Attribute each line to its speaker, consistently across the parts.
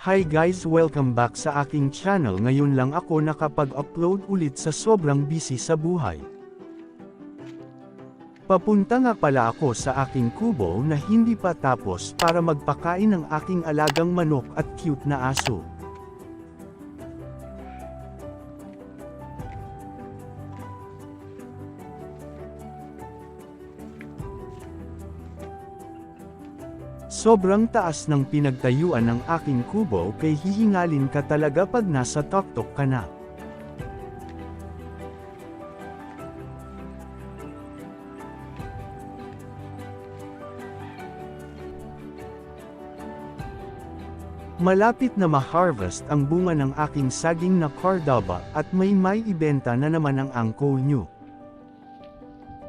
Speaker 1: Hi guys, welcome back sa aking channel. Ngayon lang ako nakapag-upload ulit sa sobrang busy sa buhay. Papunta nga pala ako sa aking kubo na hindi pa tapos para magpakain ng aking alagang manok at cute na aso. Sobrang taas ng pinagtayuan ng aking kubo kay hihingalin ka talaga pag nasa tuktok ka na. Malapit na ma-harvest ang bunga ng aking saging na cordaba at may ibenta na naman ang angkol nyo.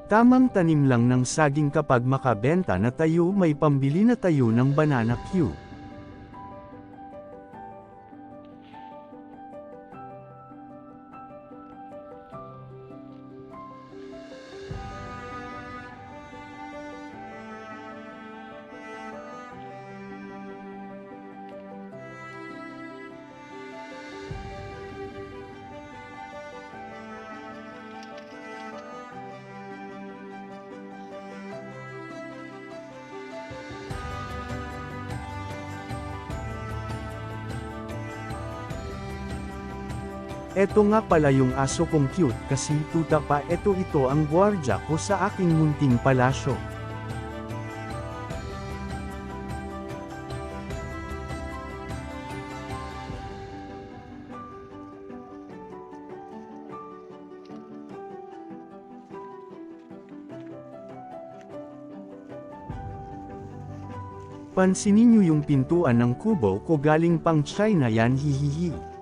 Speaker 1: Tamang tanim lang ng saging kapag makabenta na tayo, may pambili na tayo ng banana Q. Eto nga pala yung aso kong cute kasi tuta pa, ito ang gwardya ko sa aking munting palasyo. Pansinin nyo yung pintuan ng kubo ko, galing pang China yan, hihihi.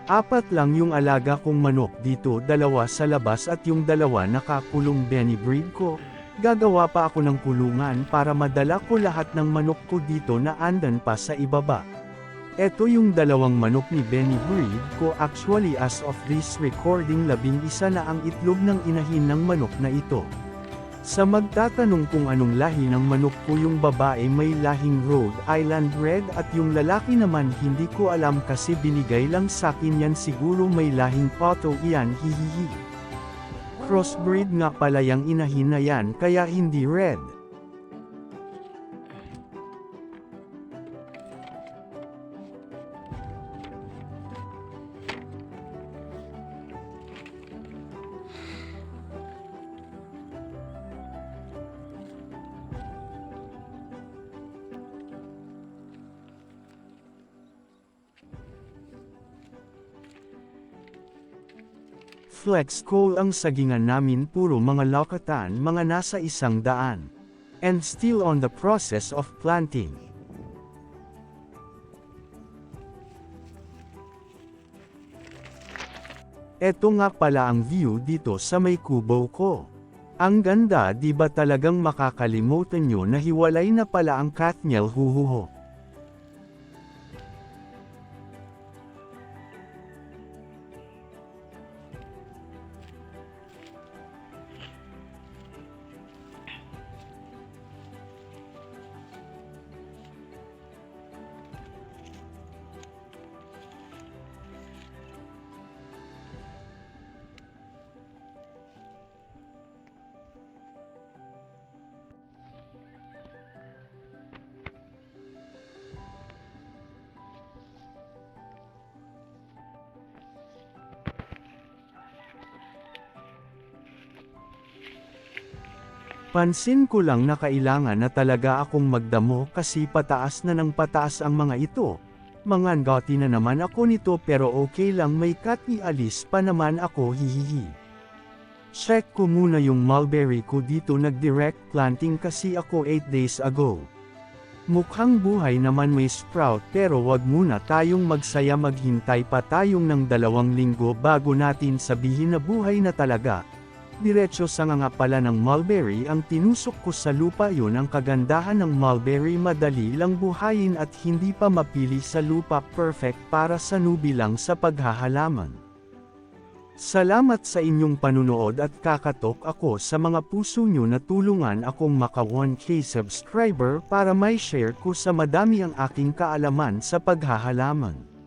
Speaker 1: Apat lang yung alaga kong manok dito, dalawa sa labas at yung dalawa nakakulong Benny breed ko. Gagawa pa ako ng kulungan para madala ko lahat ng manok ko dito na andan pa sa ibaba. Eto yung dalawang manok ni Benny breed ko, actually as of this recording 11 na ang itlog ng inahin ng manok na ito. Sa magtatanong kung anong lahi ng manok ko, yung babae may lahing Rhode Island Red at yung lalaki naman hindi ko alam kasi binigay lang sakin yan, siguro may lahing Potto iyan, hihihi. Crossbreed nga pala yang inahin na yan kaya hindi red. Flex coal ang sagingan namin, puro mga lokatan, mga nasa 100. And still on the process of planting. Eto nga pala ang view dito sa may kubo ko. Ang ganda, di ba? Talagang makakalimutan nyo na hiwalay na pala ang Katniel, huhuho. Pansin ko lang na kailangan na talaga akong magdamo kasi pataas na ng pataas ang mga ito. Mangangati na naman ako nito pero okay lang may cut ialis pa naman ako hihihi. Check ko muna yung mulberry ko dito nag-direct planting kasi ako 8 days ago. Mukhang buhay naman may sprout pero wag muna tayong magsaya maghintay pa tayong ng 2 linggo bago natin sabihin na buhay na talaga. Diretso sa nga pala ng mulberry ang tinusok ko sa lupa yun ang kagandahan ng mulberry madali lang buhayin at hindi pa mapili sa lupa perfect para sa newbie lang sa paghahalaman. Salamat sa inyong panunood at kakatok ako sa mga puso nyo na tulungan akong maka 1K subscriber para may share ko sa madami ang aking kaalaman sa paghahalaman.